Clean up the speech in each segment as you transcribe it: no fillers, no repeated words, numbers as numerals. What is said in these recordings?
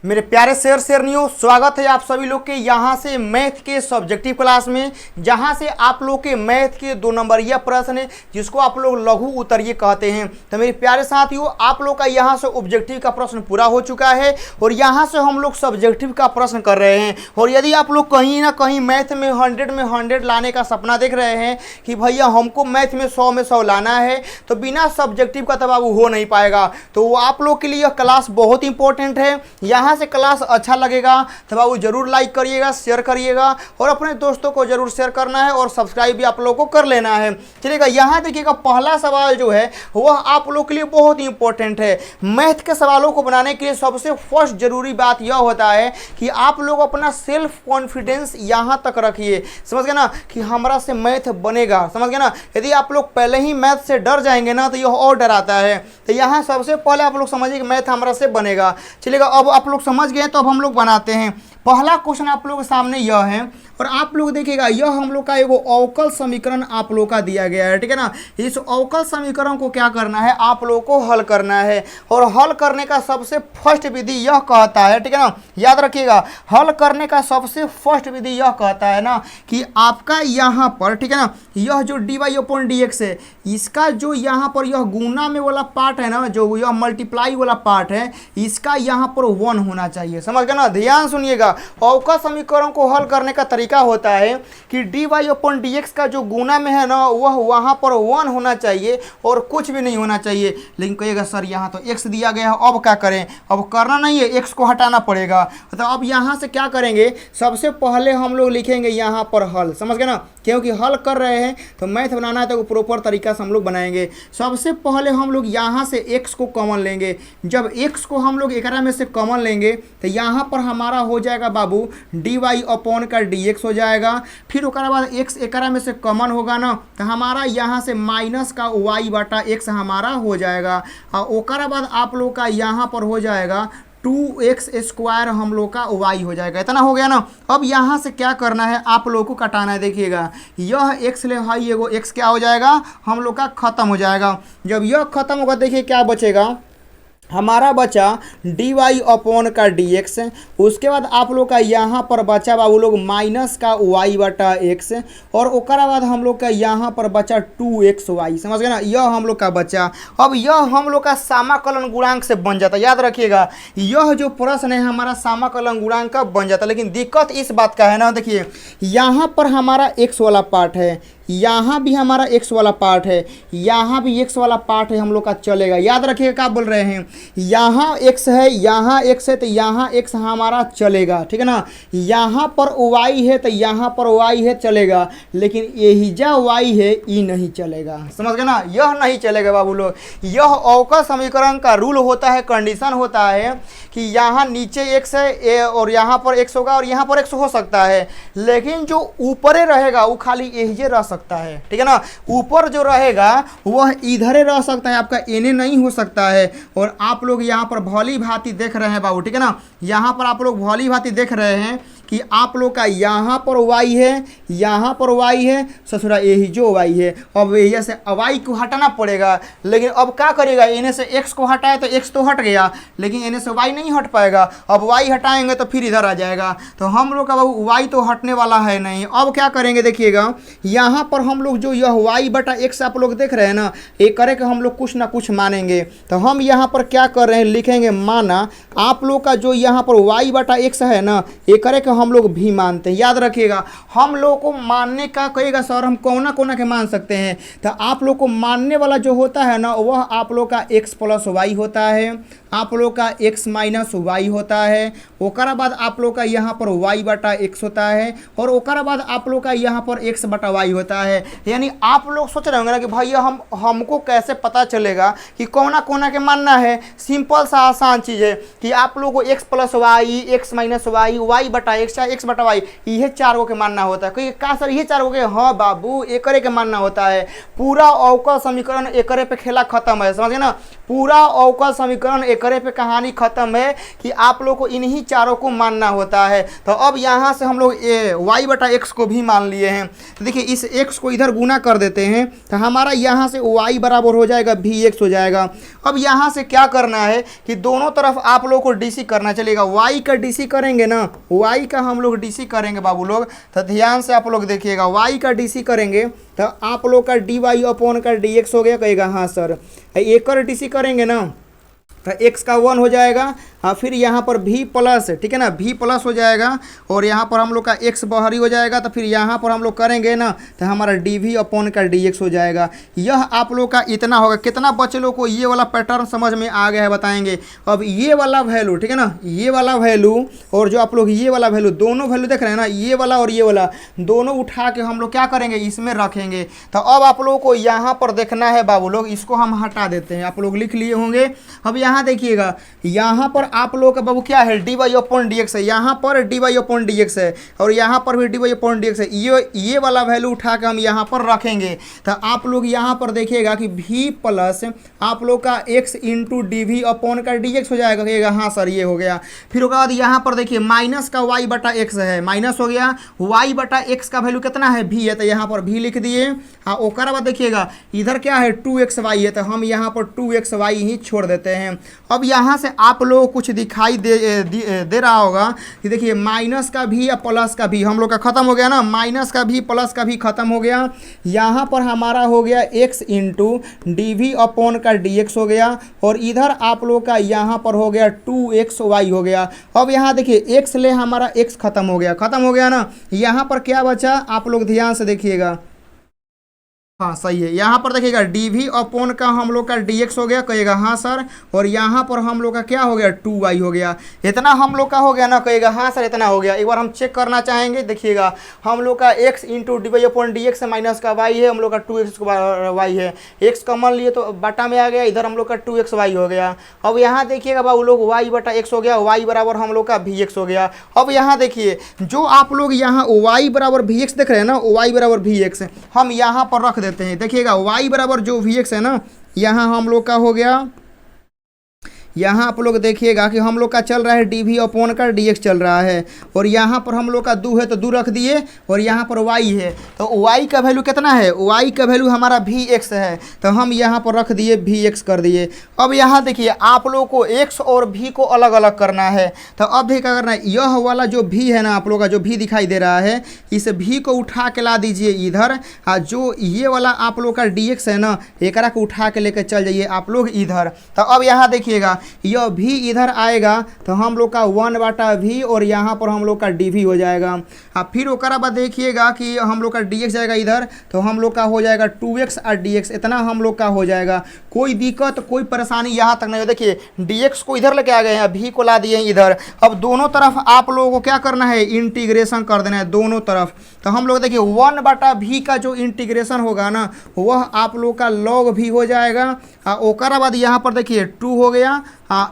मेरे प्यारे शेयरनियों, स्वागत है आप सभी लोग के यहाँ से मैथ के सब्जेक्टिव क्लास में, जहाँ से आप लोग के मैथ के 2 नंबरिया प्रश्न है जिसको आप लोग लघु उत्तरीय कहते हैं। तो मेरे प्यारे साथियों, आप लोग का यहाँ से ऑब्जेक्टिव का प्रश्न पूरा हो चुका है और यहाँ से हम लोग सब्जेक्टिव का प्रश्न कर रहे हैं। और यदि आप लोग कहीं ना कहीं मैथ में 100 लाने का सपना देख रहे हैं कि भैया हमको मैथ में 100 में 100 लाना है, तो बिना सब्जेक्टिव का तो बाबू हो नहीं पाएगा। तो वो आप लोग के लिए यह क्लास बहुत इंपॉर्टेंट है। यहाँ से क्लास अच्छा लगेगा तो बाबू जरूर लाइक करिएगा, शेयर करिएगा और अपने दोस्तों को जरूर शेयर करना है और सब्सक्राइब भी आप लोगों को कर लेना है। चलिएगा, यहाँ देखिएगा पहला सवाल जो है वह आप लोग के लिए बहुत ही इंपॉर्टेंट है। मैथ के सवालों को बनाने के लिए सबसे फर्स्ट जरूरी बात यह होता है कि आप लोग अपना सेल्फ कॉन्फिडेंस यहाँ तक रखिए। समझ गए ना कि हमारा से मैथ बनेगा। समझ गए ना, यदि आप लोग पहले ही मैथ से डर जाएंगे ना तो यह और डराता है। तो यहाँ सबसे पहले आप लोग समझिए कि मैथ हमारा से बनेगा। चलिएगा, अब आप लोग समझ गए तो अब हम लोग बनाते हैं। पहला क्वेश्चन आप लोगों के सामने यह है और आप लोग देखिएगा यह हम लोग का एगो अवकल समीकरण आप लोग का दिया गया है। ठीक है ना, इस अवकल समीकरण को क्या करना है, आप लोगों को हल करना है। और हल करने का सबसे फर्स्ट विधि यह कहता है, ठीक है ना, याद रखिएगा, हल करने का सबसे फर्स्ट विधि यह कहता है ना कि आपका यहाँ पर, ठीक है ना, यह जो dy/dx है, इसका जो यहाँ पर यह गुना में वाला पार्ट है ना, जो यह मल्टीप्लाई वाला पार्ट है, इसका यहाँ पर 1 होना चाहिए। समझ गए ना, ध्यान सुनिएगा। अवकल समीकरण को हल करने का तरीका होता है कि dy/dx का जो गुना में है ना वह वहां पर 1 होना चाहिए और कुछ भी नहीं होना चाहिए। लेकिन कहिएगा सर यहाँ तो x दिया गया है, अब क्या करें? अब करना नहीं है, x को हटाना पड़ेगा। तो अब यहाँ से क्या करेंगे, सबसे पहले हम लोग लिखेंगे यहाँ पर हल। समझ गए ना, क्योंकि हल कर रहे हैं तो मैथ बनाना है तो प्रॉपर तरीका से हम लोग बनाएंगे। सबसे पहले हम लोग यहाँ से x को कॉमन लेंगे। जब x को हम लोग एकरा में से कॉमन लेंगे तो यहाँ पर हमारा हो जाएगा बाबू dy/dx हो जाएगा। फिर उसके बाद x एकरा में से कॉमन होगा ना तो हमारा यहाँ से माइनस का y/x हमारा हो जाएगा। और उसके बाद आप लोग का यहाँ पर हो जाएगा 2x² हम लोग का y हो जाएगा। इतना हो गया ना। अब यहाँ से क्या करना है, आप लोगों को कटाना है। देखिएगा यह x ले हाई एगो x क्या हो जाएगा, हम लोग का खत्म हो जाएगा। जब यह खत्म होगा देखिए क्या बचेगा, हमारा बचा dy/dx। उसके बाद आप लोग का यहाँ पर बचा बाबू लोग माइनस का y/x और उसके बाद हम लोग का यहाँ पर बचा 2xy। समझ गए ना, यह हम लोग का बचा। अब यह हम लोग का समाकलन गुणांक से बन जाता है। याद रखिएगा, यह जो प्रश्न है हमारा समाकलन गुणांक का बन जाता है। लेकिन दिक्कत इस बात का है ना, देखिए यहाँ पर हमारा x वाला पार्ट है, यहाँ भी हमारा x वाला पार्ट है, यहाँ भी x वाला पार्ट है, हम लोग का चलेगा। याद रखिएगा क्या बोल रहे हैं, यहाँ x है, यहाँ x है तो यहाँ x हमारा चलेगा। ठीक है ना, यहाँ पर y है तो यहाँ पर y है, चलेगा। लेकिन यही जा y है ये नहीं चलेगा। समझ गए ना, यह नहीं चलेगा बाबू लोग। यह अवकल समीकरण का रूल होता है, कंडीशन होता है कि यहाँ नीचे x है और यहाँ पर x होगा और यहाँ पर x हो सकता है, लेकिन जो ऊपरे रहेगा वो खाली यही रह सकता है। ठीक है ना, ऊपर जो रहेगा वह इधरे रह सकता है, आपका एने नहीं हो सकता है। और आप लोग यहाँ पर भली भांति देख रहे हैं बाबू, ठीक है ना, यहाँ पर आप लोग भली भांति देख रहे हैं कि आप लोग का यहाँ पर y है, यहाँ पर y है, ससुरा यही जो y है। अब यही से y को हटाना पड़ेगा। लेकिन अब क्या करेगा, इन्हें से x को हटाए तो x तो हट गया, लेकिन इन्हें से y नहीं हट पाएगा। अब y हटाएंगे तो फिर इधर आ जाएगा, तो हम लोग का बाबू y तो हटने वाला है नहीं। अब क्या करेंगे, देखिएगा यहाँ पर हम लोग जो यह y/x आप लोग देख रहे हैं ना, ये करे कि हम लोग कुछ ना कुछ मानेंगे। तो हम यहाँ पर क्या कर रहे हैं, लिखेंगे माना आप लोग का जो यहाँ पर y/x है ना, ये करे कि हम लोग भी मानते हैं। याद रखिएगा, हम लोग को मानने का कहेगा सर हम कोना कोना के मान सकते हैं, तो आप लोग को मानने वाला जो होता है ना वह आप लोग का x + y होता है, आप लोग का x - y होता है। ओकरा बाद आप लोग का यहाँ पर y/x होता है और ओकरा बाद आप लोग का यहाँ पर x/y होता है। यानी आप लोग सोच रहे होंगे ना कि भैया हमको कैसे पता चलेगा कि कोना कोना के मानना है। सिंपल सा आसान चीज़ है कि आप लोग को x + y, x - y, y/x या x/y ये 4 गो के मानना होता है। क्योंकि का सर ये 4 गो के, हाँ बाबू एकरे के मानना होता है। पूरा अवकल समीकरण एकरे पे खेला खत्म है। समझ गए ना, पूरा अवकल समीकरण एकरे पे कहानी खत्म है कि आप लोग को इन्हीं चारों को मानना होता है। तो अब यहाँ से हम लोग वाई बटा एक्स को भी मान लिए हैं। तो देखिए इस एक्स को इधर गुना कर देते हैं तो हमारा यहाँ से वाई बराबर हो जाएगा भी एक्स हो जाएगा। अब यहाँ से क्या करना है कि दोनों तरफ आप लोग को डीसी करना चलेगा। वाई का डीसी करेंगे ना, वाई का हम लोग डीसी करेंगे बाबू लोग, तो ध्यान से आप लोग देखिएगा। वाई का डीसी करेंगे तो आप लोग का डी वाई अपॉन का डी एक्स हो गया, कहेगा हाँ सर। एक और डीसी करेंगे ना तो एक्स का 1 हो जाएगा, हाँ फिर यहाँ पर भी प्लस, ठीक है ना, भी प्लस हो जाएगा और यहाँ पर हम लोग का एक्स बाहरी हो जाएगा। तो फिर यहाँ पर हम लोग करेंगे ना तो हमारा डी वी अपॉन का डी एक्स हो जाएगा। यह आप लोग का इतना होगा। कितना बच्चे लोग को ये वाला पैटर्न समझ में आ गया है बताएंगे। अब ये वाला वैल्यू, ठीक है ना, ये वाला वैल्यू और जो आप लोग ये वाला वैल्यू, दोनों वैल्यू देख रहे हैं ना, ये वाला और ये वाला दोनों उठा के हम लोग क्या करेंगे, इसमें रखेंगे। तो अब आप लोगों को यहाँ पर देखना है बाबू लोग, इसको हम हटा देते हैं, आप लोग लिख लिए होंगे। अब यहाँ देखिएगा, यहाँ पर आप लोग का बाबू क्या है, d y upon d x है, यहाँ पर d y upon d x है और यहाँ पर भी d y upon d x है। ये वाला वैल्यू उठा के हम यहाँ पर रखेंगे। तो आप लोग यहाँ पर देखिएगा कि भी प्लस आप लोग का x into d v upon का डी एक्स हो जाएगा, कहिएगा हाँ सर ये हो गया। फिर उसके बाद यहाँ पर देखिए माइनस का वाई बटा एक्स है, माइनस हो गया। वाई बटा एक्स का वैल्यू कितना है, भी है, तो यहाँ पर भी लिख दिए। हाँ उसके बाद देखिएगा इधर क्या है 2xy है, तो हम यहाँ पर 2xy ही छोड़ देते हैं। अब यहाँ से आप लोग कुछ दिखाई दे रहा होगा कि देखिए माइनस का भी या प्लस का भी हम लोग का खत्म हो गया ना, माइनस का भी प्लस का भी खत्म हो गया। यहाँ पर हमारा हो गया x into d v upon का डी एक्स हो गया और इधर आप लोग का यहाँ पर हो गया 2xy हो गया। अब यहाँ देखिए x ले हमारा x खत्म हो गया ना। यहाँ पर क्या बचा, आप लोग ध्यान से देखिएगा, हाँ सही है। यहाँ पर देखिएगा डी वी अपॉन का हम लोग का डी एक्स हो गया, कहेगा हाँ सर, और यहाँ पर हम लोग का क्या हो गया 2y हो गया। इतना हम लोग का हो गया ना, कहेगा हाँ सर इतना हो गया। एक बार हम चेक करना चाहेंगे, देखिएगा हम लोग का x into d y upon d x minus का y है, हम लोग का 2x y है, x कॉमन लिए तो बटा में आ गया, इधर हम लोग का 2xy हो गया। अब यहाँ देखिएगा बाबू लोग y बटा x हो गया, y बराबर हम लोग का भी एक्स हो गया। अब यहाँ देखिए जो आप लोग यहाँ y बराबर भी एक्स देख रहे हैं ना, y बराबर भी एक्स हम यहाँ पर रख देते हैं। देखिएगा y बराबर जो वी एक्स है ना, यहाँ हम लोग का हो गया, यहाँ आप लोग देखिएगा कि हम लोग का चल रहा है डी वी अपॉन का डी एक्स चल रहा है और यहाँ पर हम लोग का 2 है तो 2 रख दिए और यहाँ पर y है तो y का वैल्यू कितना है, y का वैल्यू हमारा भी एक्स है तो हम यहाँ पर रख दिए भी एक्स कर दिए। अब यहाँ देखिए आप लोग को x और v को अलग अलग करना है। तो अब भी क्या करना है, यह वाला जो v है ना, आप लोग का जो v दिखाई दे रहा है, इस v को उठा के ला दीजिए इधर। जो ये वाला आप लोग का डी एक्स है ना, एकरा को उठा के लेकर चल जाइए आप लोग इधर। तो अब यहाँ देखिएगा यह भी इधर आएगा तो हम लोग का 1 बटा भी और यहाँ पर हम लोग का डी वी हो जाएगा। फिर उसके बाद देखिएगा कि हम लोग का डी एक्स जाएगा इधर तो हम लोग का हो जाएगा 2x और डी एक्स, इतना हम लोग का हो जाएगा। कोई दिक्कत कोई परेशानी यहाँ तक नहीं हो। देखिए डी एक्स को इधर लेके आ गए हैं, भी को ला दिए हैं इधर। अब दोनों तरफ आप लोगों को क्या करना है, इंटीग्रेशन कर देना है दोनों तरफ। तो हम लोग देखिए 1 बटा भी का जो इंटीग्रेशन होगा ना, वह आप लोग का log भी हो जाएगा। उसके बाद यहाँ पर देखिए 2 हो गया,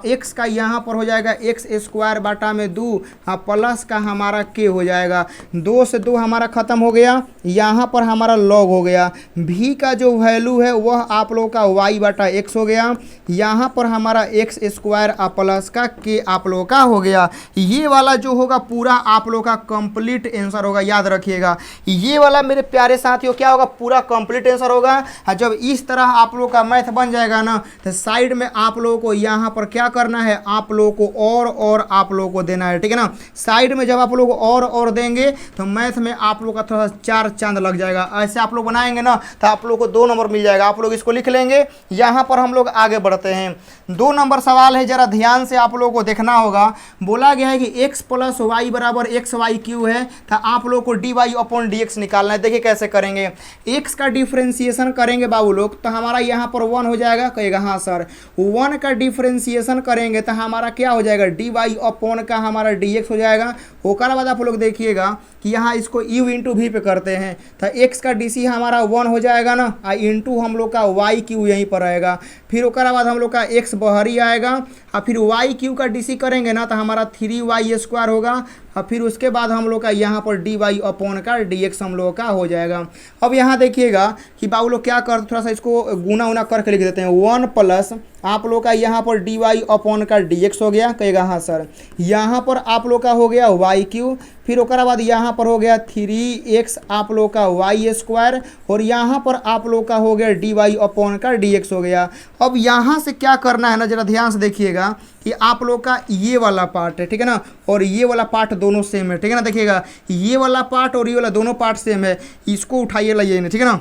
x का यहाँ पर हो जाएगा x स्क्वायर बटा में 2 प्लस का हमारा k हो जाएगा। 2 से 2 हमारा ख़त्म हो गया, यहाँ पर हमारा log हो गया। v का जो वैल्यू है वह आप लोग का y बटा x हो गया, यहाँ पर हमारा x स्क्वायर प्लस का k आप लोग का हो गया। ये वाला जो होगा पूरा आप लोग का कंप्लीट आंसर होगा, याद रखिएगा। ये वाला मेरे प्यारे साथियों क्या होगा, पूरा कंप्लीट आंसर होगा। जब इस तरह आप लोग का मैथ बन जाएगा ना, तो साइड में आप लोगों को यहाँ पर क्या करना है, आप लोगों को और आप लोगों को देना है, ठीक है ना। साइड में जब आप लोग और देंगे तो मैथ में आप लोग का थोड़ा 4 चांद लग जाएगा। ऐसे आप लोग बनाएंगे ना तो आप लोग को 2 नंबर मिल जाएगा। आप लोग इसको लिख लेंगे। यहाँ पर हम लोग आगे बढ़ते हैं। 2 नंबर सवाल है, जरा ध्यान से आप लोगों को देखना होगा। बोला गया है कि x प्लस वाई बराबर एक्स वाई क्यू है, तो आप लोग को d y upon d x निकालना है। देखिए कैसे करेंगे, x का डिफ्रेंसिएशन करेंगे बाबू लोग तो हमारा यहाँ पर 1 हो जाएगा, कहेगा हाँ सर। 1 का डिफ्रेंसिएशन करेंगे तो हमारा क्या हो जाएगा, डी वाई अपॉन का हमारा डी एक्स हो जाएगा। उसके बाद आप लोग देखिएगा कि यहाँ इसको u इंटू वी पे करते हैं तो x का डी सी हमारा 1 हो जाएगा ना, इंटू हम लोग का वाई क्यू यहीं पर रहेगा। फिर उसके बाद हम लोग का x बाहरी आएगा और फिर वाई क्यू का डी सी करेंगे ना तो हमारा 3y स्क्वायर होगा और फिर उसके बाद हम लोग का यहाँ पर डी वाई अपॉन का डी एक्स हम लोग का हो जाएगा। अब यहाँ देखिएगा कि बाबू लोग क्या कर, थोड़ा सा इसको गुना उना करके लिख देते हैं। 1 प्लस आप लोग का यहाँ पर डी वाई अपॉन का डी एक्स हो गया, कहेगा हाँ सर। यहाँ पर आप लोग का हो गया वाई क्यू, फिर ओकरा बाद यहाँ पर हो गया 3x आप लोग का वाई स्क्वायर, और यहाँ पर आप लोग का हो गया डी वाई अपॉन का डी एक्स हो गया। अब यहाँ से क्या करना है ना, जरा ध्यान से देखिएगा कि आप लोग का ये वाला पार्ट है, ठीक है ना, और ये वाला पार्ट दोनों सेम है, ठीक है ना। देखिएगा ये वाला पार्ट और ये वाला दोनों पार्ट सेम है, इसको उठाइए लाइए, ठीक है ना।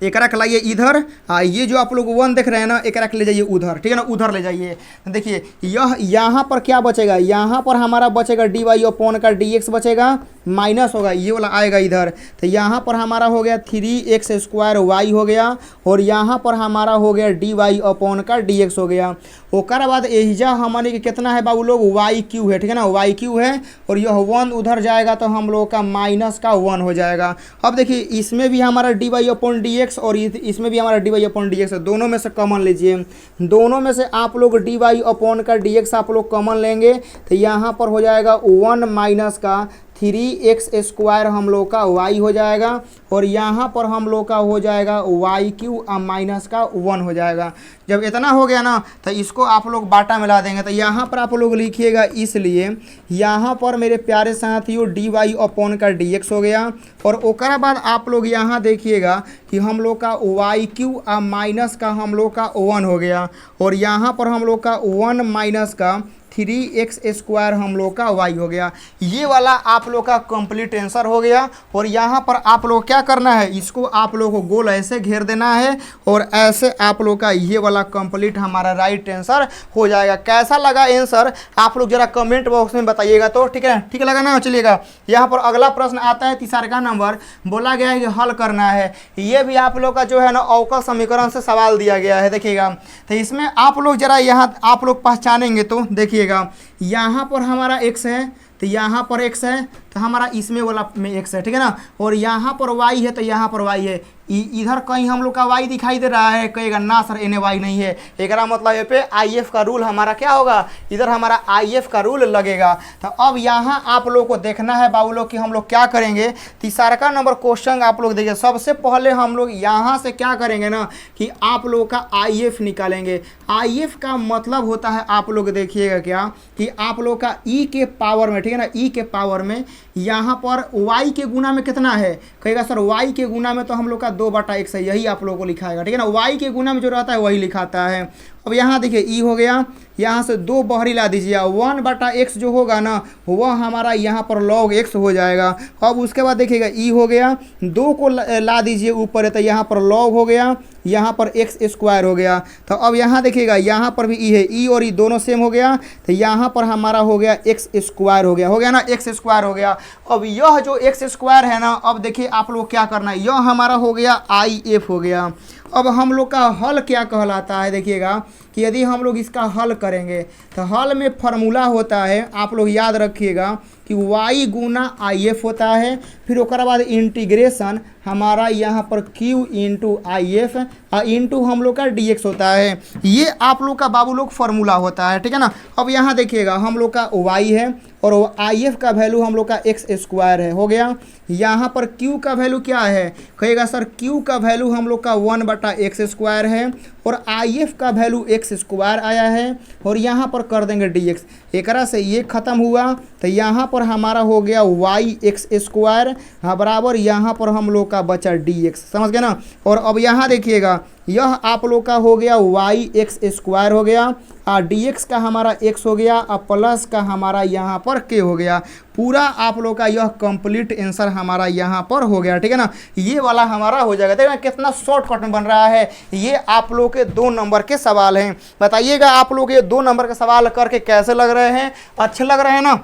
एक रख लाइए इधर, ये जो आप लोग 1 देख रहे हैं ना, एक रख ले जाइए उधर, ठीक है ना, उधर ले जाइए। देखिए यह यहाँ पर क्या बचेगा, यहाँ पर हमारा बचेगा डी वाई अपॉन का डी एक्स बचेगा, माइनस होगा ये वाला आएगा इधर, तो यहाँ पर हमारा हो गया 3x स्क्वायर वाई हो गया, और यहाँ पर हमारा हो गया डी वाई अपॉन का डी एक्स हो गया। ओकर बाद एहिजा हमारे के कितना है बाबू लोग, वाई क्यू है, ठीक है ना, वाई क्यू है, और यह 1 उधर जाएगा तो हम लोग का माइनस का 1 हो जाएगा। अब देखिए इसमें भी हमारा d y upon d x और इसमें भी हमारा d y upon d x है, दोनों में से कॉमन लीजिए। दोनों में से आप लोग डी वाई अपॉन का डी एक्स आप लोग कॉमन लेंगे तो यहाँ पर हो जाएगा 1 माइनस का 3x स्क्वायर हम लोग का y हो जाएगा, और यहाँ पर हम लोग का हो जाएगा वाई क्यू माइनस का 1 हो जाएगा। जब इतना हो गया ना तो इसको आप लोग बाटा मिला देंगे, तो यहाँ पर आप लोग लिखिएगा, इसलिए यहाँ पर मेरे प्यारे साथियों डी वाई अपॉन का डी एक्स हो गया, और ओकरा बाद आप लोग यहाँ देखिएगा कि हम लोग का वाई क्यू माइनस का हम लोग का 1 हो गया, और यहाँ पर हम लोग का 1 माइनस का 3x स्क्वायर हम लोग का y हो गया। ये वाला आप लोग का कंप्लीट आंसर हो गया। और यहाँ पर आप लोग क्या करना है, इसको आप लोग को गोल ऐसे घेर देना है, और ऐसे आप लोग का ये वाला कंप्लीट हमारा राइट आंसर हो जाएगा। कैसा लगा आंसर आप लोग जरा कमेंट बॉक्स में बताइएगा, तो ठीक है, ठीक लगा ना। चलिएगा यहाँ पर अगला प्रश्न आता है 3 नंबर, बोला गया है कि हल करना है। ये भी आप लोग का जो है ना अवकल समीकरण से सवाल दिया गया है। देखिएगा तो इसमें आप लोग जरा यहाँ आप लोग पहचानेंगे, तो देखिए यहाँ पर हमारा x है, तो यहाँ पर x है, तो हमारा इसमें वाला में x है, ठीक है ना, और यहाँ पर y है, तो यहाँ पर y है। इधर कहीं हम लोग का y दिखाई दे रहा है, कहेगा ना सर एन वाई नहीं है, एक मतलब ये पे IF का रूल हमारा क्या होगा, इधर हमारा IF का रूल लगेगा। तो अब यहाँ आप लोग को देखना है बाबू लोग कि हम लोग क्या करेंगे। 3 नंबर क्वेश्चन आप लोग देखिए, सबसे पहले हम लोग यहाँ से क्या करेंगे ना कि आप लोग का IF निकालेंगे। IF का मतलब होता है, आप लोग देखिएगा क्या कि आप लोग का e के पावर में, ठीक है ना, e के पावर में यहाँ पर y के गुना में कितना है, कहेगा सर y के गुना में तो हम लोग का 2/x है, यही आप लोगों को लिखाएगा, ठीक है ना। y के गुना में जो रहता है वही लिखाता है। अब यहाँ देखिए e हो गया, यहाँ से 2 बहरी ला दीजिए, 1/x जो होगा ना वह हमारा यहाँ पर log x हो जाएगा। अब उसके बाद देखिएगा e हो गया, 2 को ला दीजिए ऊपर है, तो यहाँ पर log हो गया, यहाँ पर x स्क्वायर हो गया। तो अब यहाँ देखिएगा यहाँ पर भी e है, e और e दोनों सेम हो गया, तो यहाँ पर हमारा हो गया x स्क्वायर हो गया ना, x स्क्वायर हो गया। अब यह जो x स्क्वायर है ना, अब देखिए आप लोग क्या करना है, यह हमारा हो गया IF हो गया। अब हम लोग का हल क्या कहलाता है, देखिएगा कि यदि हम लोग इसका हल करेंगे तो हल में फार्मूला होता है, आप लोग याद रखिएगा कि y गुना IF होता है, फिर उसके बाद इंटीग्रेशन हमारा यहाँ पर q इंटू IF इंटू हम लोग का dx होता है। ये आप लोग का बाबू लोग फार्मूला होता है, ठीक है ना। अब यहाँ देखिएगा हम लोग का y है और IF का वैल्यू हम लोग का x स्क्वायर है, हो गया। यहाँ पर q का वैल्यू क्या है, कहेगा सर q का वैल्यू हम लोग का 1/x स्क्वायर है, और IF का वैल्यू x स्क्वायर आया है, और यहाँ पर कर देंगे dx। एकरा से ये ख़त्म हुआ, तो यहाँ पर हमारा हो गया yx स्क्वायर बराबर यहाँ पर हम लोग का बचा dx, समझ गए ना। और अब यहाँ देखिएगा यह आप लोग का हो गया yx स्क्वायर हो गया, और dx का हमारा x हो गया, और प्लस का हमारा यहाँ पर k हो गया। पूरा आप लोग का यह कंप्लीट आंसर हमारा यहाँ पर हो गया, ठीक है ना। ये वाला हमारा हो जाएगा। देखना कितना शॉर्टकट में बन रहा है। ये आप लोग के 2 नंबर के सवाल हैं। बताइएगा आप लोग ये 2 नंबर के सवाल करके कैसे लग रहे हैं, अच्छे लग रहे हैं ना।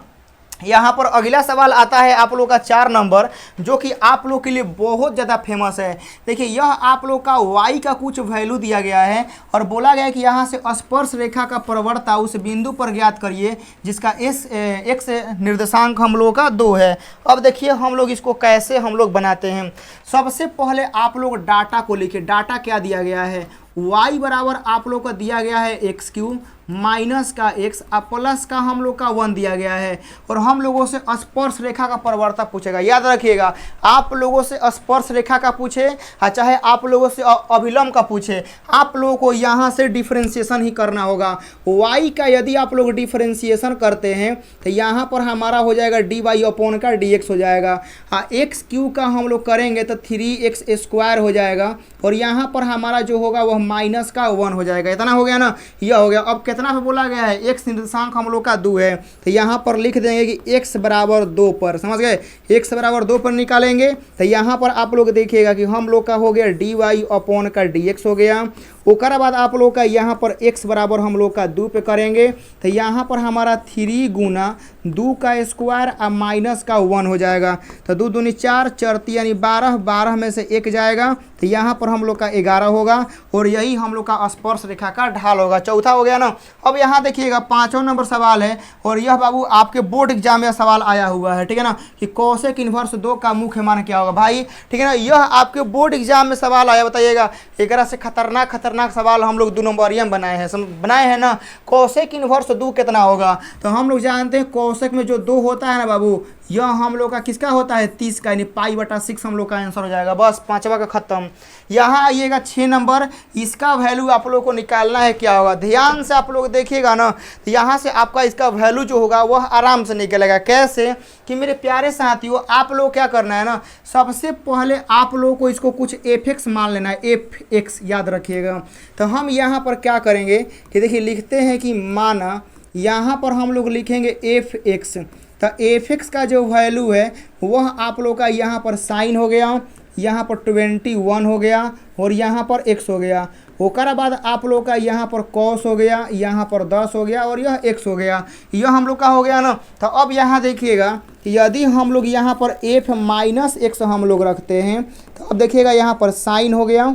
यहाँ पर अगला सवाल आता है आप लोग का 4 नंबर, जो कि आप लोग के लिए बहुत ज़्यादा फेमस है। देखिए यह आप लोग का y का कुछ वैल्यू दिया गया है, और बोला गया है कि यहाँ से स्पर्श रेखा का प्रवणता उस बिंदु पर ज्ञात करिए जिसका x निर्देशांक हम लोग का 2 है। अब देखिए हम लोग इसको कैसे हम लोग बनाते हैं। सबसे पहले आप लोग डाटा को लिखिए। डाटा क्या दिया गया है, y बराबर आप लोग का दिया गया है x क्यूब, माइनस का x और प्लस का हम लोग का 1 दिया गया है। और हम लोगों से स्पर्श रेखा का परिवर्तन पूछेगा। याद रखिएगा, आप लोगों से स्पर्श रेखा का पूछे चाहे आप लोगों से अभिलंब का पूछे, आप लोगों को यहाँ से डिफरेंशिएशन ही करना होगा। y का यदि आप लोग डिफरेंशिएशन करते हैं तो यहाँ पर हमारा हो जाएगा dy अपॉन का dx हो जाएगा। एक्स क्यू का हम लोग करेंगे तो 3x स्क्वायर हो जाएगा और यहाँ पर हमारा जो होगा वह माइनस का 1 हो जाएगा। इतना हो गया ना, यह हो गया। अब कितना पे बोला गया है, x निर्देशांक हम लोग का 2 है तो यहाँ पर लिख देंगे कि x बराबर 2 पर, समझ गए, x बराबर 2 पर निकालेंगे तो यहाँ पर आप लोग देखिएगा कि हम लोग का हो गया dy अपॉन का dx हो गया। उसके बाद आप लोग का यहाँ पर x बराबर हम लोग का 2 पे करेंगे तो यहाँ पर हमारा 3 गुना 2 का स्क्वायर और माइनस का 1 हो जाएगा। तो 2 दूनी 4, 4 यानी 12, 12 में से 1 जाएगा तो यहाँ पर हम लोग का 11 होगा और यही हम लोग का स्पर्श रेखा का ढाल होगा। चौथा हो गया ना। अब यहाँ देखिएगा 5वां नंबर सवाल है और यह बाबू आपके बोर्ड एग्जाम में सवाल आया हुआ है, ठीक है ना, कि कोसेक इन्वर्स 2 का मुख्य मान क्या होगा भाई, ठीक है ना। यह आपके बोर्ड एग्जाम में सवाल आया, बताइएगा। एकरा से खतरनाक सवाल हम लोग 2 नंबरिया में बनाए हैं ना। कोसेक इन्वर्स 2 कितना होगा, तो हम लोग जानते हैं कोसेक में जो 2 होता है ना बाबू, यह हम लोग का किसका होता है, 30 का, यानी π/6 हम लोग का आंसर हो जाएगा। बस 5वां का खत्म। यहाँ आइएगा 6 नंबर, इसका वैल्यू आप लोग को निकालना है, क्या होगा, ध्यान से आप लोग देखिएगा ना। तो यहाँ से आपका इसका वैल्यू जो होगा वह आराम से निकलेगा। कैसे कि मेरे प्यारे साथियों, आप लोग क्या करना है ना, सबसे पहले आप लोगों को इसको कुछ fx मान लेना है, fx याद रखिएगा। तो हम यहाँ पर क्या करेंगे कि देखिए लिखते हैं कि माना, यहाँ पर हम लोग लिखेंगे fx। तो fx का जो वैल्यू है वह आप लोग का यहाँ पर साइन हो गया, यहाँ पर 21 हो गया और यहाँ पर x हो गया। उसके बाद आप लोग का यहाँ पर cos हो गया, यहाँ पर 10 हो गया और यह x हो गया। यह हम लोग का हो गया ना। तो अब यहाँ देखिएगा कि यदि हम लोग यहाँ पर f माइनस x हम लोग रखते हैं तो अब देखिएगा यहाँ पर साइन हो गया,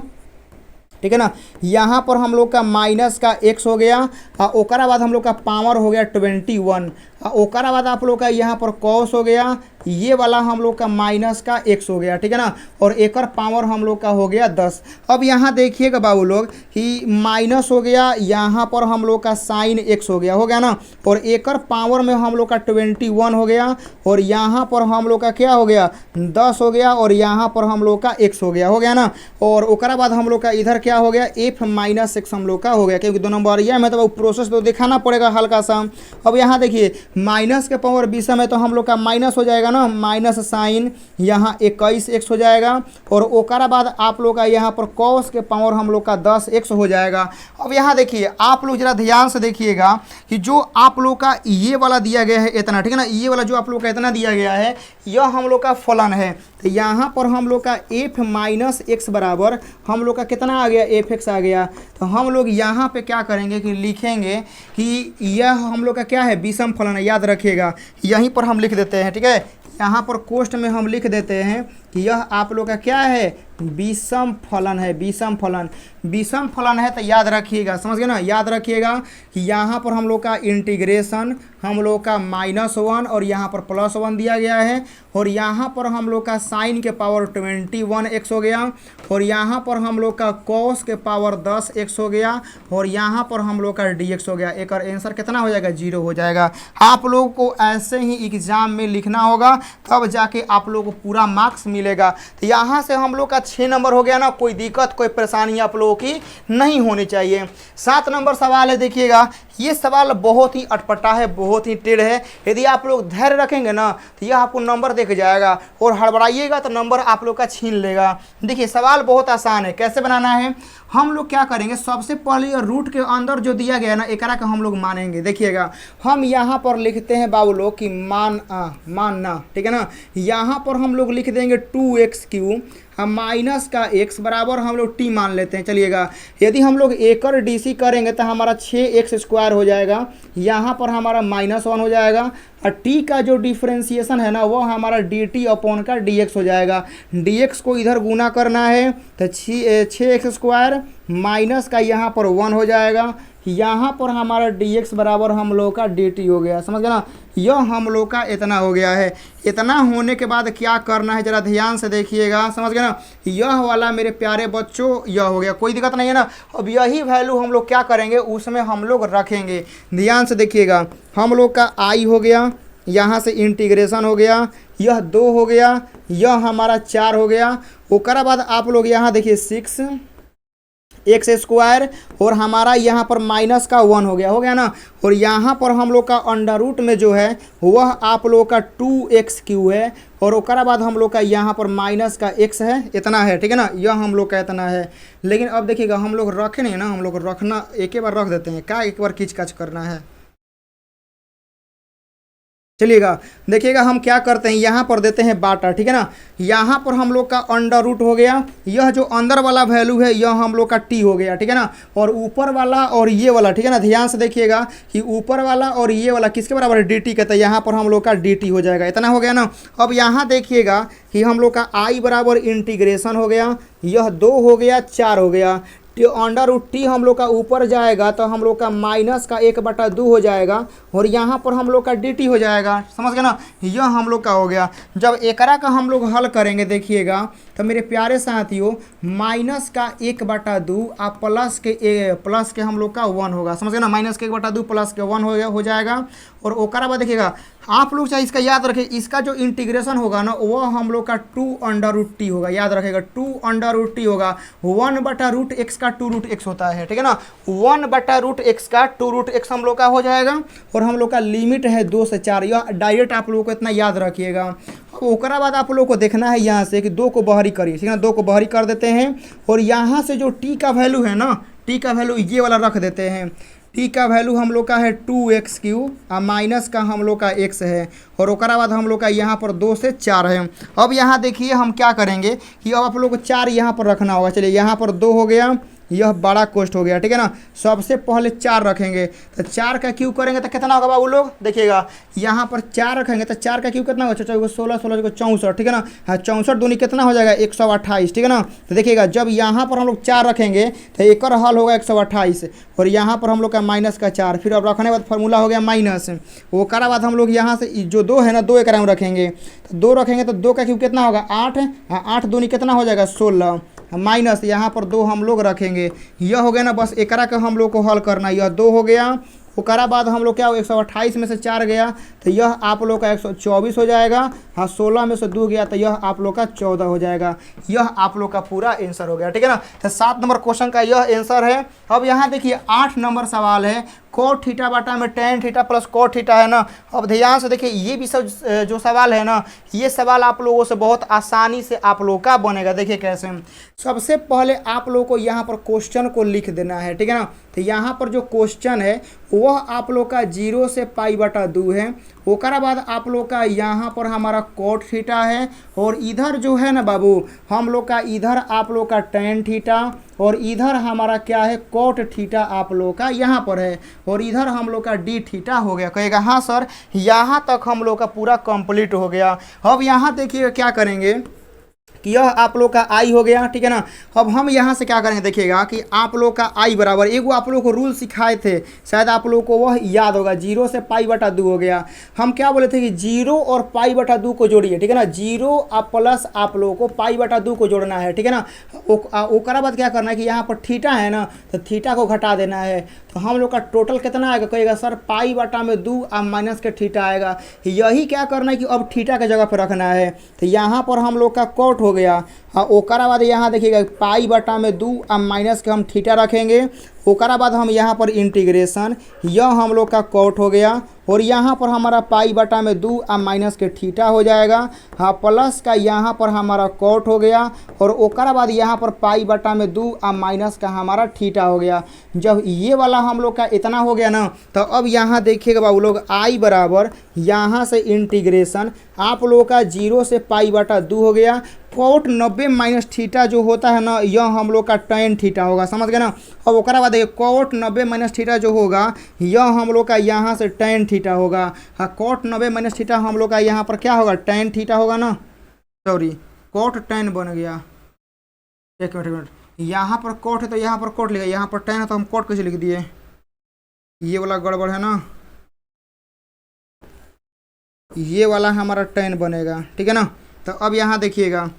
ठीक है ना, यहाँ पर हम लोग का माइनस का x हो गया और ओकरा बाद हम लोग का पावर हो गया 21 और ओकरा बाद आप लोग का यहाँ पर cos हो गया, ये वाला हम लोग का माइनस का x हो गया, ठीक है ना, और एक पावर हम लोग का हो गया 10। अब यहाँ देखिएगा बाबू लोग कि माइनस हो गया, यहाँ पर हम लोग का साइन x हो गया ना, और एक पावर में हम लोग का 21 हो गया और यहाँ पर हम लोग का क्या हो गया 10 हो गया और यहाँ पर हम लोग का x हो गया ना। और ओकरा बाद हम लोग का इधर क्या हो गया f माइनस x हम लोग का हो गया, क्योंकि 2 नंबर यह में तो प्रोसेस तो दिखाना पड़ेगा हल्का सा। अब यहाँ देखिए माइनस के पावर 20 में तो हम लोग का माइनस हो जाएगा ना, माइनस साइन यहाँ 21x हो जाएगा और ओकरा बाद आप लोग का यहाँ पर cos के पावर हम लोग का 10x हो जाएगा। अब यहाँ देखिए आप लोग जरा ध्यान से देखिएगा कि जो आप लोग का ये वाला दिया गया है इतना, ठीक है ना, ये वाला जो आप लोग का इतना दिया गया है यह हम लोग का फलन है। तो यहाँ पर हम लोग का f माइनस x बराबर हम लोग का कितना आ गया, fx आ गया। तो हम लोग यहाँ पे क्या करेंगे कि लिखेंगे कि यह हम लोग का क्या है, विषम फलन है, याद रखिएगा। यहीं पर हम लिख देते हैं, ठीक है, यहाँ पर कोष्ठ में हम लिख देते हैं कि यह आप लोग का क्या है, विषम फलन है। विषम फलन है तो याद रखिएगा, समझ गए ना, याद रखिएगा कि यहाँ पर हम लोग का इंटीग्रेशन हम लोग का -1 और यहाँ पर +1 दिया गया है और यहाँ पर हम लोग का साइन के पावर 21x हो गया और यहाँ पर हम लोग का cos के पावर 10x हो गया और यहाँ पर हम लोग का dx हो गया। एक आंसर कितना हो जाएगा, 0 हो जाएगा। आप लोगों को ऐसे ही एग्जाम में लिखना होगा तब जाके आप लोगों को पूरा मार्क्स मिलेगा। तो यहाँ से हम लोग का 6 नंबर हो गया ना, कोई दिक्कत कोई परेशानी आप लोगों की नहीं होनी चाहिए। 7 नंबर सवाल है, देखिएगा ये सवाल बहुत ही अटपटा है, बहुत ही टेढ़ है। यदि आप लोग धैर्य रखेंगे ना तो यह आपको नंबर देख जाएगा और हड़बड़ाइएगा तो नंबर आप लोग का छीन लेगा। देखिए सवाल बहुत आसान है, कैसे बनाना है, हम लोग क्या करेंगे, सबसे पहले रूट के अंदर जो दिया गया ना एकरा का हम लोग मानेंगे। देखिएगा हम यहाँ पर लिखते हैं बाबू लोग कि मानना, ठीक है ना, यहाँ पर हम लोग लिख देंगे 2x³ हम माइनस का x बराबर हम लोग t मान लेते हैं। चलिएगा यदि हम लोग एकड़ DC करेंगे तो हमारा 6x² हो जाएगा, यहाँ पर हमारा -1 हो जाएगा और t का जो डिफ्रेंशिएशन है ना वो हमारा dt अपॉन का dx हो जाएगा। dx को इधर गुना करना है तो 6x² माइनस का यहाँ पर 1 हो जाएगा, यहाँ पर हमारा dx बराबर हम लोग का dt हो गया, समझ गए ना। यह हम लोग का इतना हो गया है। इतना होने के बाद क्या करना है जरा ध्यान से देखिएगा, समझ गए ना। यह वाला मेरे प्यारे बच्चों यह हो गया, कोई दिक्कत नहीं है ना। अब यही वैल्यू हम लोग क्या करेंगे, उसमें हम लोग रखेंगे। ध्यान से देखिएगा, हम लोग का आई हो गया, यहाँ से इंटीग्रेशन हो गया, यह 2 हो गया, यह हमारा 4 हो गया। उसके बाद आप लोग यहाँ देखिए 6 एक्स स्क्वायर और हमारा यहाँ पर माइनस का 1 हो गया ना। और यहाँ पर हम लोग का अंडर रूट में जो है वह आप लोग का 2x³ है। और उसके बाद हम लोग का यहाँ पर माइनस का x है, इतना है, ठीक है ना। यह हम लोग का इतना है। लेकिन अब देखिएगा हम लोग रखे नहीं ना, हम लोग रखना एक ही बार रख देते हैं, क्या एक बार किचकच करना है। चलिएगा देखिएगा हम क्या करते हैं, यहाँ पर देते हैं बाटा, ठीक है ना। यहाँ पर हम लोग का अंडर रूट हो गया, यह जो अंदर वाला वैल्यू है यह हम लोग का t हो गया, ठीक है ना। और ऊपर वाला और ये वाला, ठीक है ना, ध्यान से देखिएगा कि ऊपर वाला और ये वाला किसके बराबर है, dt कहते हैं। यहाँ पर हम लोग का dt हो जाएगा, इतना हो गया ना। अब यहाँ देखिएगा कि हम लोग का i बराबर इंटीग्रेशन हो गया, यह 2 हो गया, 4 हो गया। अंडर रूट टी हम लोग का ऊपर जाएगा तो हम लोग का माइनस का 1/2 हो जाएगा। और यहाँ पर हम लोग का dt हो जाएगा, समझ गए ना। यह हम लोग का हो गया। जब एकरा का हम लोग हल करेंगे देखिएगा तो मेरे प्यारे साथियों माइनस का 1/2 आप प्लस के हम लोग का 1 होगा, समझ गए ना। माइनस के 1/2 प्लस के 1 हो जाएगा। और ओकरा बाद देखिएगा आप लोग चाहे इसका याद रखें, इसका जो इंटीग्रेशन होगा ना वह हम लोग का 2√t होगा, याद रखेगा 2√t होगा। 1/√x का 2√x होता है, ठीक है ना। 1/√x का 2√x हम लोग का हो जाएगा। और हम लोग का लिमिट है 2 से 4, यह डायरेक्ट आप लोगों को इतना याद रखिएगा। अब ओकरा बाद आप लोग को देखना है यहाँ से कि 2 को बाहरी करिए, ठीक है ना। 2 को बाहरी कर देते हैं और यहाँ से जो t का वैल्यू है ना, t का वैल्यू ये वाला रख देते हैं। t का वैल्यू हम लोग का है 2x³ और माइनस का हम लोग का x है। और ओकरा बाद हम लोग का यहाँ पर 2 से 4 है। अब यहाँ देखिए हम क्या करेंगे कि अब आप लोग को 4 यहाँ पर रखना होगा। चलिए यहाँ पर 2 हो गया, यह बड़ा कोष्ट हो गया, ठीक है ना। सबसे पहले 4 रखेंगे तो 4 का क्यूब करेंगे तो कितना होगा बाबू लोग, देखिएगा यहाँ पर 4 रखेंगे तो 4 का क्यूब कितना होगा, 16 16 64, ठीक है ना। हाँ 64 दूनी कितना हो जाएगा 128, ठीक है ना। तो देखिएगा जब यहाँ पर हम लोग 4 रखेंगे तो एक और हल होगा 128 और यहाँ पर हम लोग का माइनस का 4, फिर अब रखने के बाद फार्मूला हो गया माइनस। वो करा बाद हम लोग यहाँ से जो 2 है ना 2 एकरा में रखेंगे तो 2 रखेंगे तो 2 का क्यूब कितना होगा 8, 8 दूनी कितना हो जाएगा 16 माइनस यहाँ पर 2 हम लोग रखेंगे। यह हो गया ना, बस एकरा का हम लोग को हल करना। यह 2 हो गया, उसका बाद हम लोग क्या 128 में से 4 गया तो यह आप लोग का 124 हो जाएगा। हाँ 16 में से 2 गया तो यह आप लोग का 14 हो जाएगा। यह आप लोग का पूरा आंसर हो गया, ठीक है ना। तो 7 नंबर क्वेश्चन का यह आंसर है। अब यहाँ देखिए 8 नंबर सवाल है, cot थीटा बटा में tan theta plus cot theta है ना। अब ध्यान से देखिए ये भी सब जो सवाल है ना, ये सवाल आप लोगों से बहुत आसानी से आप लोग का बनेगा। देखिए कैसे, सबसे पहले आप लोग को यहाँ पर क्वेश्चन को लिख देना है, ठीक है ना। तो यहाँ पर जो क्वेश्चन है वह आप लोग का 0 से π/2 है। ओकरा बाद आप लोग का यहाँ पर हमारा cot थीटा है और इधर जो है ना बाबू हम लोग का इधर आप लोग का tan थीटा और इधर हमारा क्या है cot थीटा आप लोग का यहाँ पर है और इधर हम लोग का d थीटा हो गया। कहेगा हाँ सर यहाँ तक हम लोग का पूरा कंप्लीट हो गया। अब यहाँ देखिए क्या करेंगे कि यह आप लोग का आई हो गया, ठीक है ना। अब हम यहाँ से क्या करेंगे देखिएगा कि आप लोग का आई बराबर एगो आप लोग को रूल सिखाए थे, शायद आप लोग को वह याद होगा, 0 से π/2 हो गया। हम क्या बोले थे कि 0 और π/2 को जोड़िए, ठीक है ना। 0 प्लस आप लोगों को π/2 को जोड़ना है, ठीक है ना। ओकरा बाद क्या करना है कि यहाँ पर थीटा है ना तो थीटा को घटा देना है। तो हम लोग का टोटल कितना आएगा, कहेगा सर π/2 और माइनस के थीटा आएगा। यही क्या करना है कि अब थीटा के जगह पर रखना है। तो यहाँ पर हम लोग का cot हो गया। हाँ ओकरा बाद यहाँ देखिएगा π/2 और माइनस के हम थीटा रखेंगे। ओकरा बाद हम यहाँ पर इंटीग्रेशन, यह हम लोग का cot हो गया और यहाँ पर हमारा π/2 और माइनस के थीटा हो जाएगा। हाँ प्लस का यहाँ पर हमारा cot हो गया और ओकरा बाद यहाँ पर π/2 और माइनस का हमारा थीटा हो गया। जब ये वाला हम लोग का इतना हो गया ना तो अब यहाँ देखिएगा बाबू लोग आई बराबर यहाँ से इंटीग्रेशन आप लोगों का 0 से π/2 हो गया। cot 90 माइनस थीटा जो होता है ना यह हम लोग का tan थीटा होगा, समझ गए ना। अब ओकरा बाद देखिए cot 90 माइनस थीटा जो होगा यह हम लोग का यहाँ से tan थीटा होगा। हाँ cot 90 माइनस थीटा हम लोग का यहाँ पर क्या होगा tan थीटा होगा ना, सॉरी cot tan बन गया। एक मिनट यहाँ पर cot है तो यहाँ पर cot लिखा, यहाँ पर tan है तो हम cot कैसे लिख दिए, ये वाला गड़बड़ है ना, ये वाला हमारा tan बनेगा, ठीक है ना। तो अब यहाँ देखिएगा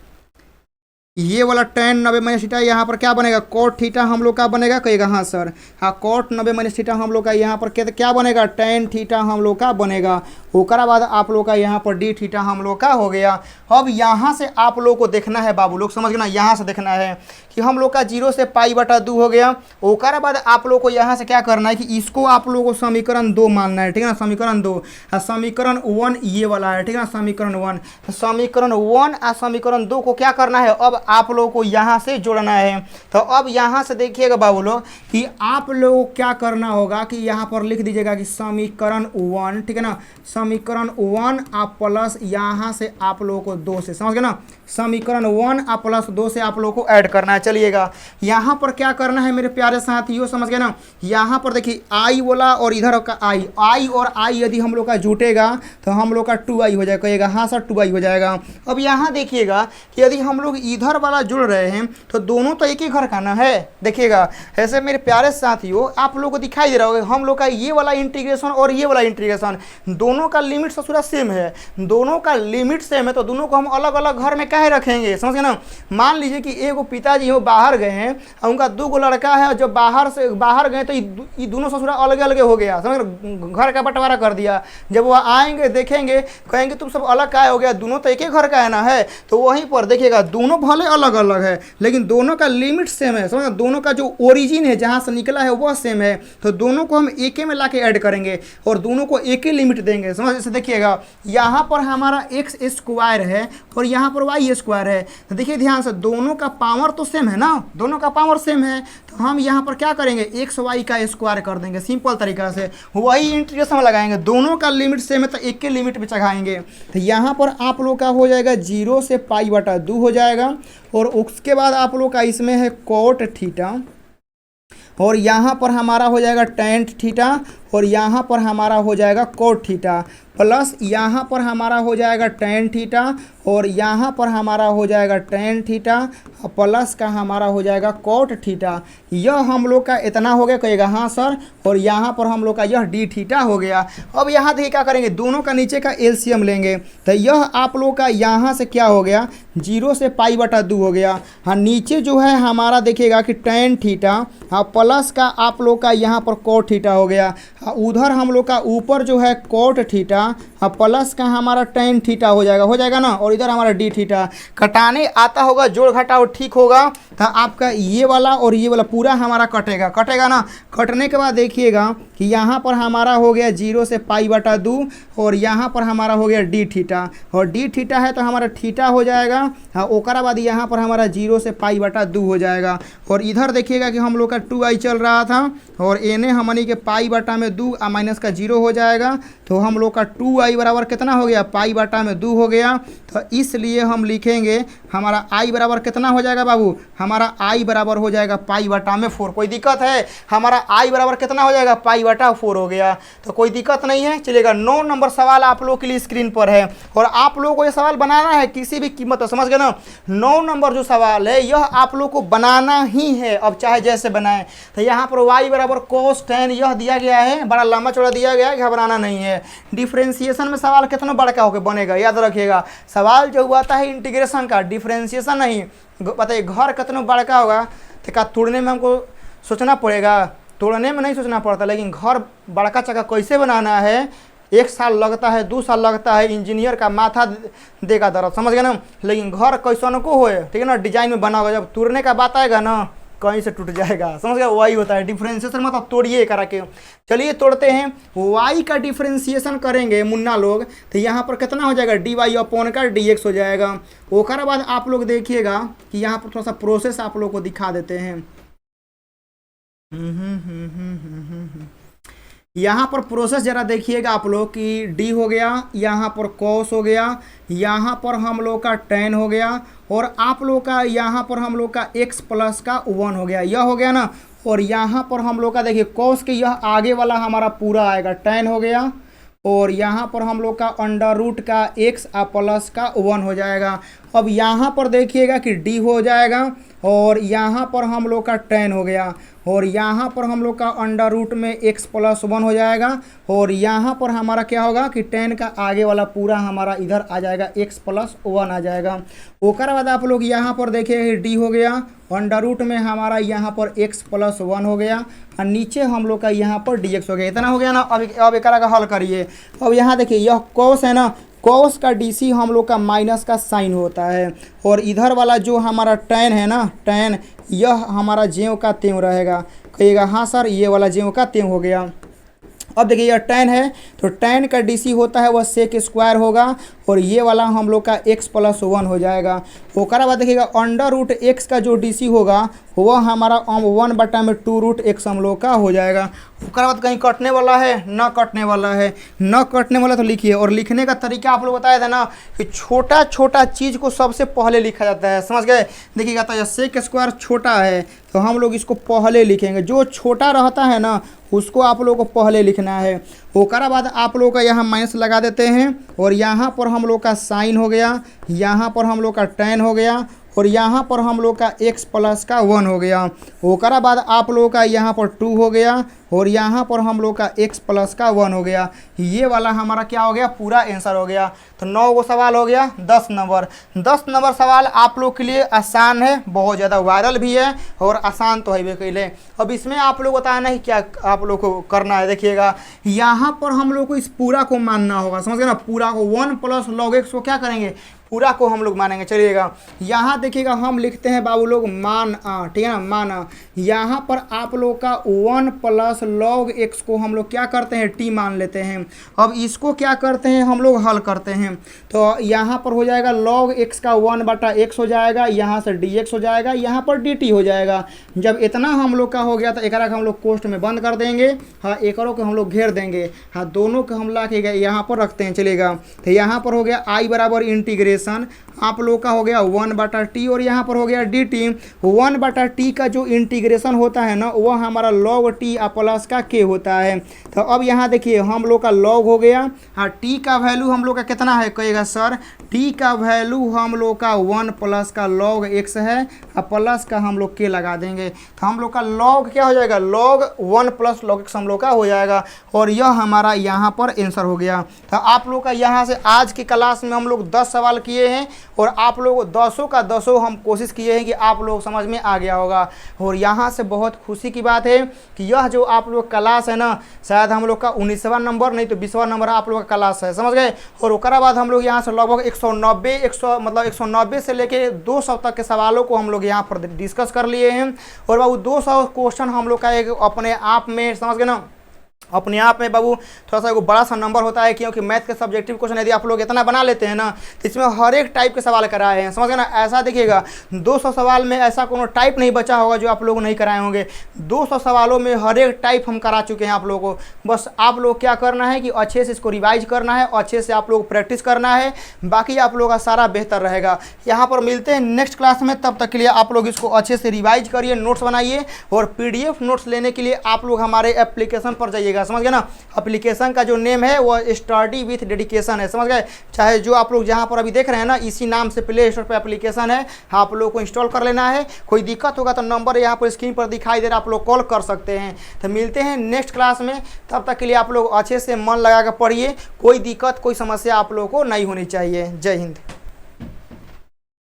ये वाला tan 90 माइनस थीटा यहाँ पर क्या बनेगा, cot थीटा हम लोग का बनेगा, कहेगा हाँ सर, हाँ cot 90 माइनस थीटा हम लोग का यहाँ पर क्या बनेगा, tan थीटा हम लोग का बनेगा। ओकरा बाद आप लोग का यहाँ पर डी थीटा हम लोग का हो गया। अब यहाँ से आप लोग को देखना है बाबू लोग, समझ गए ना, यहाँ से देखना है कि हम लोग का 0 से π/2 हो गया। ओकरा बाद आप लोग को यहाँ से क्या करना है कि इसको आप लोगों को समीकरण 2 मानना है, ठीक है ना, समीकरण 2। समीकरण 1 ये वाला है, ठीक है ना, समीकरण 1, समीकरण 1 और समीकरण 2 को क्या करना है, अब आप लोगों को यहाँ से जोड़ना है। तो अब यहाँ से देखिएगा बाबू लोग कि आप लोगों को क्या करना होगा कि यहाँ पर लिख दीजिएगा कि समीकरण 1, ठीक है ना, समीकरण 1 आप प्लस यहाँ से आप लोगों को 2 से, समझ गए ना, समीकरण 1 आप प्लस 2 से आप लोगों को ऐड करना है। चलिएगा यहाँ पर क्या करना है मेरे प्यारे साथियों, समझ गए ना, यहाँ पर देखिए आई वाला और इधर का आई और आई यदि हम लोग का जुटेगा तो हम लोग का 2i हो जाएगा, कहिएगा हाँ सर 2i हो जाएगा। अब यहाँ देखिएगा कि यदि हम लोग इधर वाला जुड़ रहे हैं तो दोनों तो एक ही घर का ना है। देखिएगा ऐसे मेरे प्यारे साथियों आप लोग को दिखाई दे रहा होगा हम लोग का ये वाला इंटीग्रेशन और ये वाला इंटीग्रेशन दोनों का लिमिट ससुरा सेम है, दोनों का लिमिट सेम है, तो दोनों को हम अलग अलग घर में काहे रखेंगे, समझ गए ना। मान लीजिए कि एगो पिताजी हो बाहर गए हैं और उनका 2 लड़का है, जब बाहर गए तो ये दोनों ससुरा अलग अलग हो गया, समझ गए, घर का बंटवारा कर दिया। जब वह आएंगे देखेंगे कहेंगे तुम सब अलग काहे हो गया, दोनों तो एक ही घर का है ना है। तो वहीं पर देखिएगा दोनों भले अलग अलग है लेकिन दोनों का लिमिट सेम है, समझ, दोनों का जो ओरिजिन है जहाँ से निकला है वह सेम है। तो दोनों को हम एक में ला के ऐड करेंगे और दोनों को एक ही लिमिट देंगे, समझ। जैसे देखिएगा यहाँ पर हमारा एक्स स्क्वायर है और यहाँ पर वाई स्क्वायर है, तो देखिए ध्यान से दोनों का पावर तो सेम है ना, दोनों का पावर सेम है, तो हम यहाँ पर क्या करेंगे एक्स वाई का स्क्वायर कर देंगे, सिंपल तरीका से वही इंटीग्रेशन लगाएंगे, दोनों का लिमिट सेम है तो एक के लिमिट पे चढ़ाएंगे। तो यहाँ पर आप लोग का हो जाएगा 0 से π/2 हो जाएगा और उसके बाद आप लोग का इसमें है cot थीटा और यहाँ पर हमारा हो जाएगा tan थीटा और यहाँ पर हमारा हो जाएगा cot थीटा प्लस यहाँ पर हमारा हो जाएगा tan थीटा और यहाँ पर हमारा हो जाएगा tan थीटा प्लस का हमारा हो जाएगा cot थीटा। यह हम लोग का इतना हो गया, कहेगा हाँ सर, और यहाँ पर हम लोग का यह d थीटा हो गया। अब यहाँ देखिए क्या करेंगे, दोनों का नीचे का एलसीएम लेंगे, तो यह आप लोग का यहाँ से क्या हो गया 0 से π/2 हो गया। हाँ नीचे जो है हमारा देखिएगा कि tan थीटा हाँ प्लस का आप लोग का यहाँ पर cot थीटा हो गया। उधर हम लोग का ऊपर जो है cot थीटा हाँ प्लस का हमारा tan थीटा हो जाएगा ना, और इधर हमारा d थीटा। कटाने आता होगा जोड़ घटाओ ठीक होगा, तो आपका ये वाला और ये वाला पूरा हमारा कटेगा ना। कटने के बाद देखिएगा कि यहाँ पर हमारा हो गया 0 से π/2 और यहाँ पर हमारा हो गया d थीटा, और d थीटा है तो हमारा थीटा हो जाएगा। हाँ ओकरा बाद यहाँ पर हमारा 0 से π/2 हो जाएगा, और इधर देखिएगा कि हम लोग का 2i चल रहा था और एने हमनी के π/2 माइनस का 0 हो जाएगा, तो हम लोग का 2i बराबर कितना हो गया π/2 हो गया। तो इसलिए हम लिखेंगे हमारा i बराबर कितना हो जाएगा बाबू, हमारा i बराबर हो जाएगा π/4। कोई दिक्कत है, हमारा i बराबर कितना हो जाएगा π/4 हो गया, तो कोई दिक्कत नहीं है। चलिएगा 9 नंबर सवाल आप लोगों के लिए स्क्रीन पर है और आप लोगों को ये सवाल बनाना है किसी भी कीमत पर, समझ गए ना। 9 नंबर जो सवाल है यह आप लोग को बनाना ही है, अब चाहे जैसे बनाएं। तो यहाँ पर y बराबर cos tan यह दिया गया है, बड़ा लंबा चौड़ा दिया गया है, घबराना नहीं है। डिफ्रेंशिएशन में सवाल कितना बड़का होकर बनेगा याद रखिएगा, सवाल जो हुआ था इंटीग्रेशन का, डिफ्रेंशिएशन नहीं। बताइए घर कितना बड़का होगा तो क्या तोड़ने में हमको सोचना पड़ेगा, तोड़ने में नहीं सोचना पड़ता, लेकिन घर बड़का चक्का कैसे बनाना है 1 साल लगता है, 2 साल लगता है, इंजीनियर का माथा देगा दर्द, समझ गए ना। लेकिन घर कैसन को होए, ठीक है ना, डिजाइन में बना होगा, जब तोड़ने का बात आएगा ना कहीं से टूट जाएगा, समझ गया। वही होता है डिफ्रेंशिएशन, मतलब तोड़िए करा के। चलिए तोड़ते हैं, y का डिफ्रेंशिएशन करेंगे मुन्ना लोग, तो यहाँ पर कितना हो जाएगा dy/dx हो जाएगा। ओकर बाद आप लोग देखिएगा कि यहाँ पर थोड़ा सा प्रोसेस आप लोग को दिखा देते हैं। यहाँ पर प्रोसेस जरा देखिएगा आप लोग कि d हो गया, यहाँ पर cos हो गया, यहाँ पर हम लोग का tan हो गया, और आप लोग का यहाँ पर हम लोग का x प्लस का 1 हो गया, यह हो गया ना। और यहाँ पर हम लोग का देखिए cos के यह आगे वाला हमारा पूरा आएगा, tan हो गया, और यहाँ पर हम लोग का अंडर रूट का x प्लस का 1 हो जाएगा। अब यहाँ पर देखिएगा कि d हो जाएगा और यहाँ पर हम लोग का tan हो गया, और यहाँ पर हम लोग का अंडर रूट में x+1 हो जाएगा, और यहाँ पर हमारा क्या होगा कि tan का आगे वाला पूरा हमारा इधर आ जाएगा, x+1 आ जाएगा। ओकर बाद आप लोग यहाँ पर देखिए d हो गया, अंडर रूट में हमारा यहाँ पर x+1 हो गया, और नीचे हम लोग का यहाँ पर dx हो गया। इतना हो गया ना। अब एक का हल करिए। अब यहाँ देखिए यह cos है ना, cos का DC हम लोग का माइनस का साइन होता है, और इधर वाला जो हमारा tan है ना, tan यह हमारा ज्यों का त्यों रहेगा। कहिएगा हाँ सर ये वाला ज्यों का त्यों हो गया। अब देखिए यह tan है तो tan का DC होता है वह सेक स्क्वायर होगा, और ये वाला हम लोग का x+1 हो जाएगा। ओकर बाद देखिएगा अंडर रूट x का जो DC होगा वह हमारा 1/2 हम लोग का हो जाएगा। ओकर बाद कहीं कटने वाला है, न कटने वाला है, न कटने वाला तो लिखिए। और लिखने का तरीका आप लोग बताया था ना कि छोटा छोटा चीज़ को सबसे पहले लिखा जाता है, समझ गए। देखिएगा तो सेक स्क्वायर छोटा है तो हम लोग इसको पहले लिखेंगे, जो छोटा रहता है ना उसको आप लोग को पहले लिखना है। ओकर बाद आप लोग का यहाँ माइनस लगा देते हैं, और यहाँ पर हम लोग का साइन हो गया, यहाँ पर हम लोग का tan हो गया, और यहाँ पर हम लोग का x+1 हो गया। ओकर बाद आप लोगों का यहाँ पर 2 हो गया, और यहाँ पर हम लोग का x+1 हो गया। ये वाला हमारा क्या हो गया, पूरा आंसर हो गया। तो 9 गो सवाल हो गया, 10 नंबर। 10 नंबर सवाल आप लोग के लिए आसान है, बहुत ज़्यादा वायरल भी है और आसान तो है भी कैले। अब इसमें आप लोग बताना है क्या आप लोग को करना है। देखिएगा यहाँ पर हम लोग को इस पूरा को मानना होगा, समझ गए ना। पूरा को 1 + log x को क्या करेंगे, पूरा को हम लोग मानेंगे। चलिएगा यहाँ देखिएगा हम लिखते हैं बाबू लोग मान आ, ठीक है ना, मान आ। यहाँ पर आप लोग का 1 + log x को हम लोग क्या करते हैं, t मान लेते हैं। अब इसको क्या करते हैं हम लोग, हल करते हैं। तो यहाँ पर हो जाएगा log x का 1/x हो जाएगा, यहाँ से dx हो जाएगा, यहाँ पर dt हो जाएगा। जब इतना हम लोग का हो गया तो एक हम लोग कोष्ठ में बंद कर देंगे, हाँ एक को हम लोग घेर देंगे, हाँ दोनों को हम ला के यहाँ पर रखते हैं। चलेगा तो यहाँ पर हो गया i बराबर इंटीग्रेशन आप लोग का हो गया 1/t, और यहाँ पर हो गया dt। 1/t का जो इंटीग्रेशन होता है ना वह हमारा log t प्लस का k होता है। तो अब यहाँ देखिए हम लोग का log हो गया, हाँ t का वैल्यू हम लोग का कितना है, कहेगा सर t का वैल्यू हम लोग का 1 + का log x है, प्लस का हम लोग k लगा देंगे। तो हम लोग का log क्या हो जाएगा, log 1 + log x हम लोग का हो जाएगा, और यह हमारा यहाँ पर आंसर हो गया। तो आप लोग का यहाँ से आज की क्लास में हम लोग 10 सवाल किए हैं, और आप लोग 10 का 10 हम कोशिश किए हैं कि आप लोग समझ में आ गया होगा। और यहाँ से बहुत खुशी की बात है कि यह जो आप लोग क्लास है ना, शायद हम लोग का 19वां नंबर नहीं तो 20वां नंबर आप लोग का क्लास है, समझ गए। और उसके बाद हम लोग यहाँ से लगभग 190 से लेके 200 तक के सवालों को हम लोग यहाँ पर डिस्कस कर लिए हैं। और बाबू 200 क्वेश्चन हम लोग का एक अपने आप में, समझ गए ना, अपने आप में बाबू थोड़ा सा बड़ा सा नंबर होता है, क्योंकि मैथ के सब्जेक्टिव क्वेश्चन यदि आप लोग इतना बना लेते हैं ना तो इसमें हर एक टाइप के सवाल कराए हैं, समझ गए ना। ऐसा देखिएगा 200 सवाल में ऐसा कोनो टाइप नहीं बचा होगा जो आप लोग नहीं कराए होंगे। 200 सवालों में हर एक टाइप हम करा चुके हैं आप लोगों को। बस आप लोग क्या करना है कि अच्छे से इसको रिवाइज करना है, अच्छे से आप लोग प्रैक्टिस करना है, बाकी आप लोग का सारा बेहतर रहेगा। यहाँ पर मिलते हैं नेक्स्ट क्लास में, तब तक के लिए आप लोग इसको अच्छे से रिवाइज करिए, नोट्स बनाइए। और PDF नोट्स लेने के लिए आप लोग हमारे एप्लीकेशन पर जाइएगा, समझ गए ना। एप्लीकेशन का जो नेम है वो स्टडी विथ डेडिकेशन है, समझ गए। चाहे जो आप लोग जहां पर अभी देख रहे हैं ना, इसी नाम से प्ले स्टोर पर एप्लीकेशन है, आप लोग को इंस्टॉल कर लेना है। कोई दिक्कत होगा तो नंबर यहां पर स्क्रीन पर दिखाई दे रहा है, आप लोग कॉल कर सकते हैं। तो मिलते हैं नेक्स्ट क्लास में, तब तक के लिए आप लोग अच्छे से मन लगा कर पढ़िए। कोई दिक्कत कोई समस्या आप लोगों को नहीं होनी चाहिए। जय हिंद।